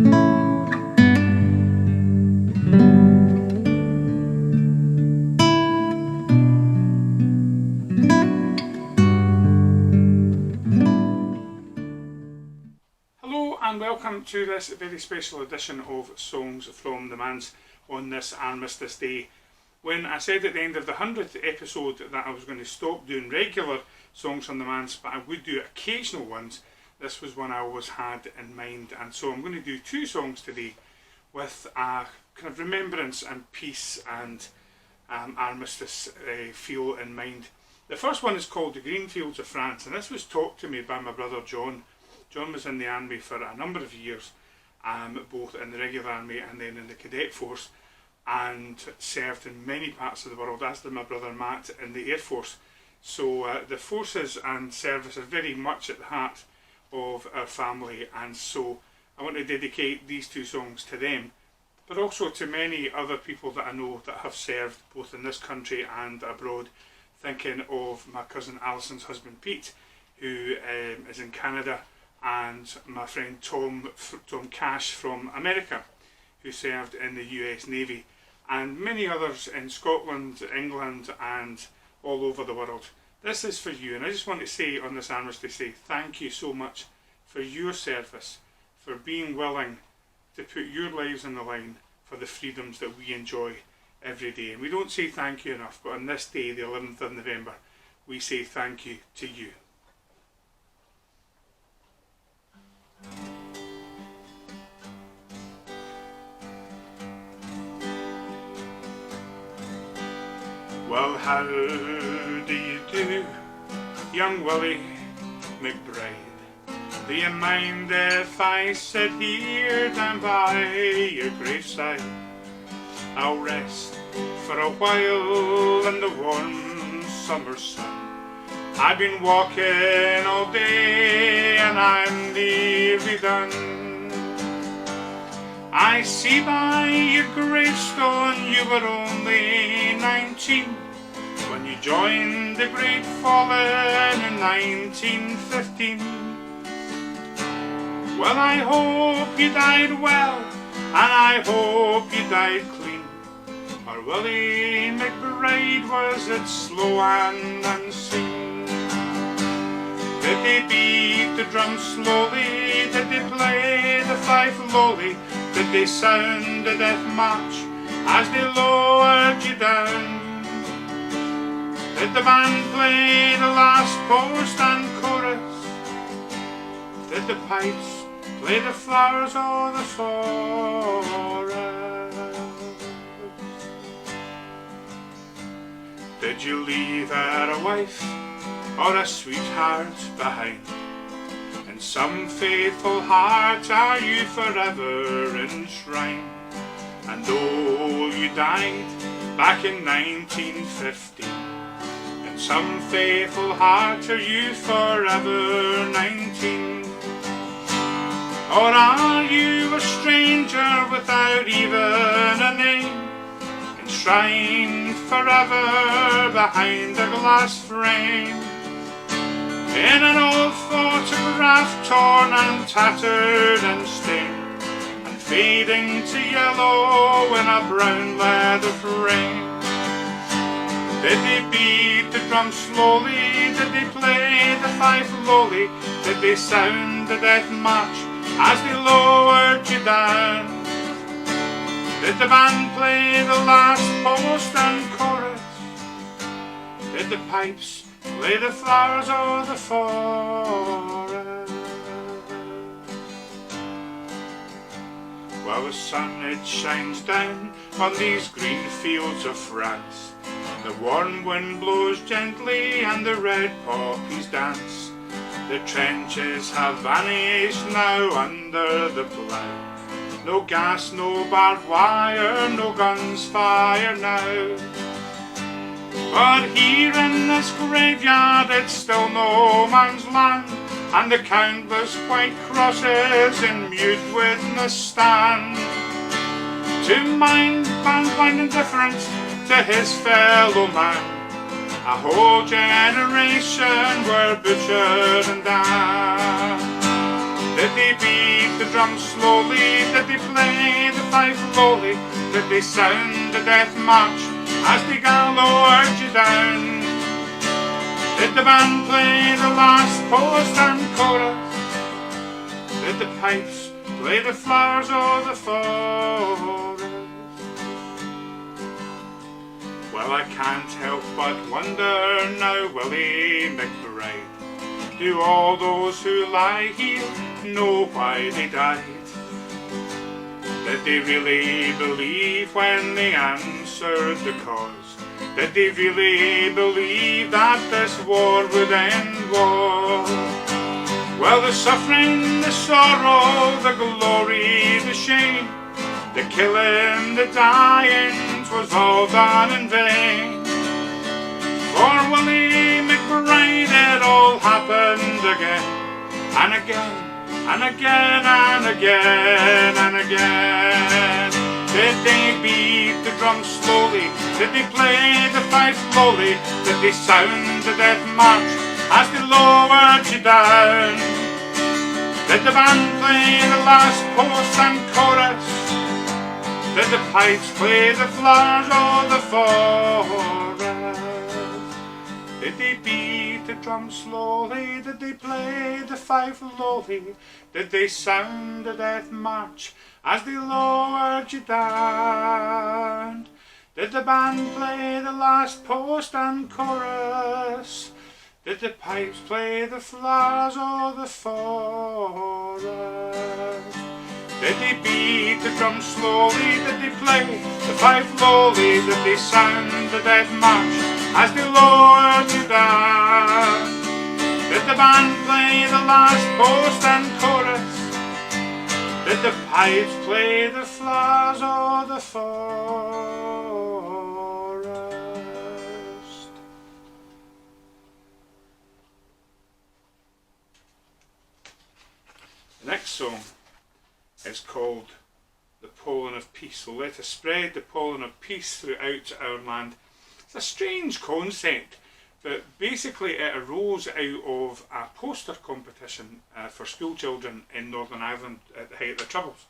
Hello and welcome to this very special edition of Songs from the Manse on this Armistice Day. When I said at the end of the 100th episode that I was going to stop doing regular Songs from the Manse, but I would do occasional ones, this was one I always had in mind, and so I'm going to do two songs today with a kind of remembrance and peace and armistice feel in mind. The first one is called The Green Fields of France, and this was taught to me by my brother John. John was in the army for a number of years, both in the regular army and then in the cadet force, and served in many parts of the world, as did my brother Matt in the Air Force. So the forces and service are very much at the heart of our family, and so I want to dedicate these two songs to them, but also to many other people that I know that have served both in this country and abroad, thinking of my cousin Alison's husband Pete, who is in Canada, and my friend Tom Cash from America, who served in the US Navy, and many others in Scotland, England and all over the world. This is for you, and I just want to say on this Armistice Day, thank you so much for your service, for being willing to put your lives on the line for the freedoms that we enjoy every day. And we don't say thank you enough, but on this day, the 11th of November, we say thank you to you. Well, how do you do, young Willie McBride? Do you mind if I sit here down by your graveside? I'll rest for a while in the warm summer sun. I've been walking all day and I'm nearly done. I see by your gravestone you were only 19 when you joined the Great Fallen in 1915. Well, I hope you died well, and I hope you died clean, or Willie McBride was it slow and unseen. Did they beat the drum slowly? Did they play the fife lowly? Did they sound the death march as they lowered you down? Did the band play the last post and chorus? Did the pipes play the flowers or the forest? Did you leave her a wife or a sweetheart behind? In some faithful heart are you forever enshrined? And though you died back in 1915, in some faithful heart are you forever 19? Or are you a stranger without even a name, enshrined forever behind a glass frame? In an old photograph torn and tattered and stained, and fading to yellow in a brown leather frame. Did they beat the drum slowly? Did they play the fife lowly? Did they sound the death march as they lowered you down? Did the band play the last post and chorus? Did the pipes play the flowers or the forest? Well, the sun it shines down on these green fields of France. The warm wind blows gently and the red poppies dance. The trenches have vanished now under the plough. No gas, no barbed wire, no guns fire now. But here in this graveyard it's still no man's land, and the countless white crosses in mute witness stand to mind man's blind indifference to his fellow man. A whole generation were butchered and damned. Did Did they beat the drum slowly? Did they play the fife lowly? Did they sound the death march as they gallored you down? Did the band play the last post and chorus? Did the pipes play the flowers of the forest? Well, I can't help but wonder now, Willie McBride, do all those who lie here know why they died? Did they really believe when they answered the cause? Did they really believe that this war would end war? Well, the suffering, the sorrow, the glory, the shame, the killing, the dying, 'twas all done in vain. For Willie McBride it all happened again, and again, and again, and again, and again. Did they beat the drum slowly? Did they play the fife lowly? Did they sound the death march as they lowered you down? Did the band play the last post and chorus? Did the pipes play the flowers of the forest? Did they beat the drum slowly? Did they play the fife lowly? Did they sound the death march as they lowered you down? Did the band play the last post and chorus? Did the pipes play the flowers of the forest? Did they beat the drum slowly? Did they play the fife lowly? Did they sound the death march as they lowered you down? Did the band play the last post and chorus? Did the pipes play the flowers of the forest? The next song is called The Pollen of Peace. So let us spread the pollen of peace throughout our land. It's a strange concept, but basically it arose out of a poster competition for school children in Northern Ireland at the height of the Troubles.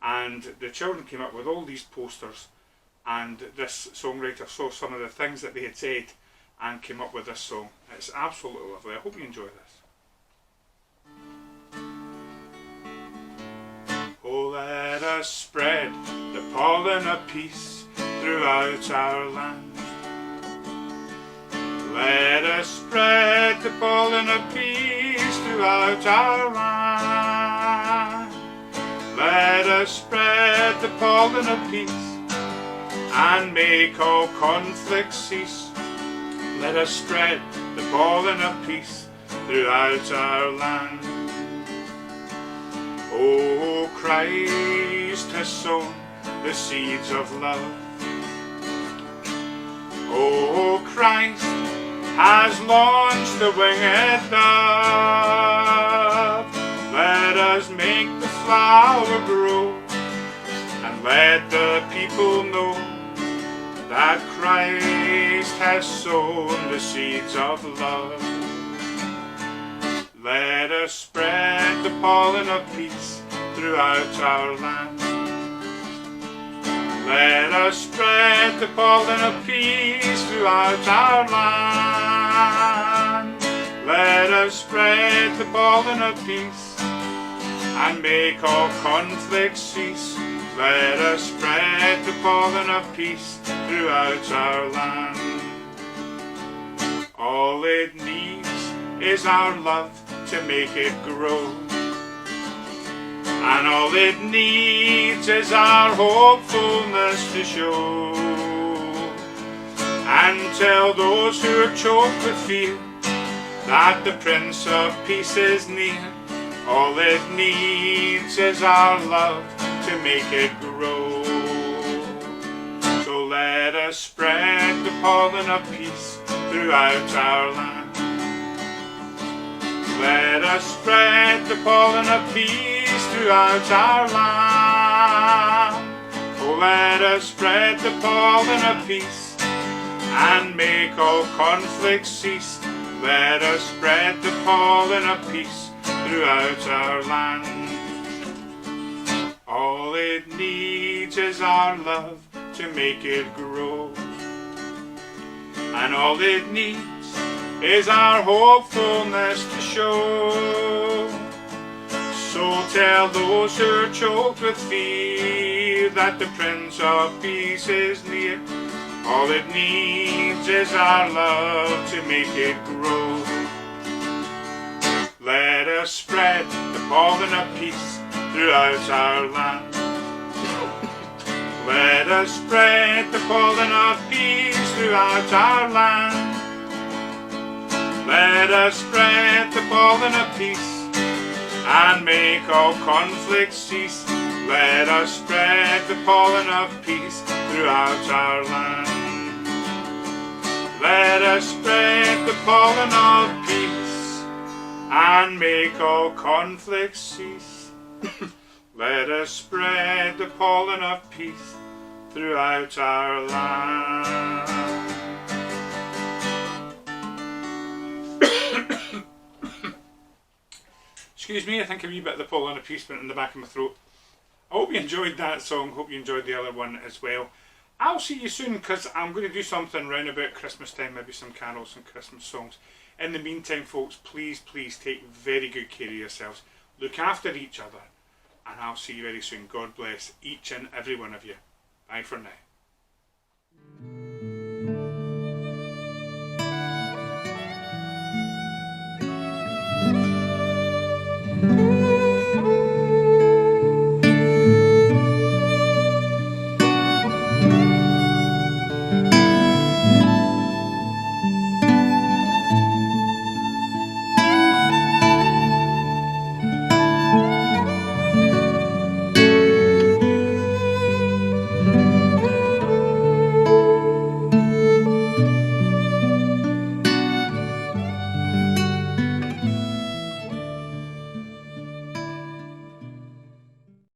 And the children came up with all these posters, and this songwriter saw some of the things that they had said and came up with this song. It's absolutely lovely. I hope you enjoy this. Oh, let us spread the pollen of peace throughout our land. Let us spread the pollen of peace throughout our land. Let us spread the pollen of peace and make all conflicts cease. Let us spread the pollen of peace throughout our land. Oh, Christ has sown the seeds of love. Oh, Christ has launched the winged dove. Let us make the flower grow, and let the people know that Christ has sown the seeds of love. Let us spread the pollen of peace throughout our land. Let us spread the pollen of peace throughout our land. Let us spread the pollen of peace and make all conflicts cease. Let us spread the pollen of peace throughout our land. All it needs is our love to make it grow, and all it needs is our hopefulness to show, and tell those who are choked with fear that the Prince of Peace is near. All it needs is our love to make it grow. So let us spread the pollen of peace throughout our land. Let us spread the pollen of peace throughout our land. Oh, let us spread the pollen of peace and make all conflicts cease. Let us spread the pollen of peace throughout our land. All it needs is our love to make it grow, and all it needs is our hopefulness to show. So tell those who are choked with fear that the Prince of Peace is near. All it needs is our love to make it grow. Let us spread the pollen of peace throughout our land. Let us spread the pollen of peace throughout our land. Let us spread the pollen of peace and make all conflicts cease. Let us spread the pollen of peace throughout our land. Let us spread the pollen of peace and make all conflicts cease. Let us spread the pollen of peace throughout our land. Excuse me, I think a wee bit of the pollen of peace went in the back of my throat. I hope you enjoyed that song, hope you enjoyed the other one as well. I'll see you soon, because I'm going to do something round about Christmas time, maybe some carols and Christmas songs. In the meantime, folks, please take very good care of yourselves. Look after each other, and I'll see you very soon. God bless each and every one of you. Bye for now.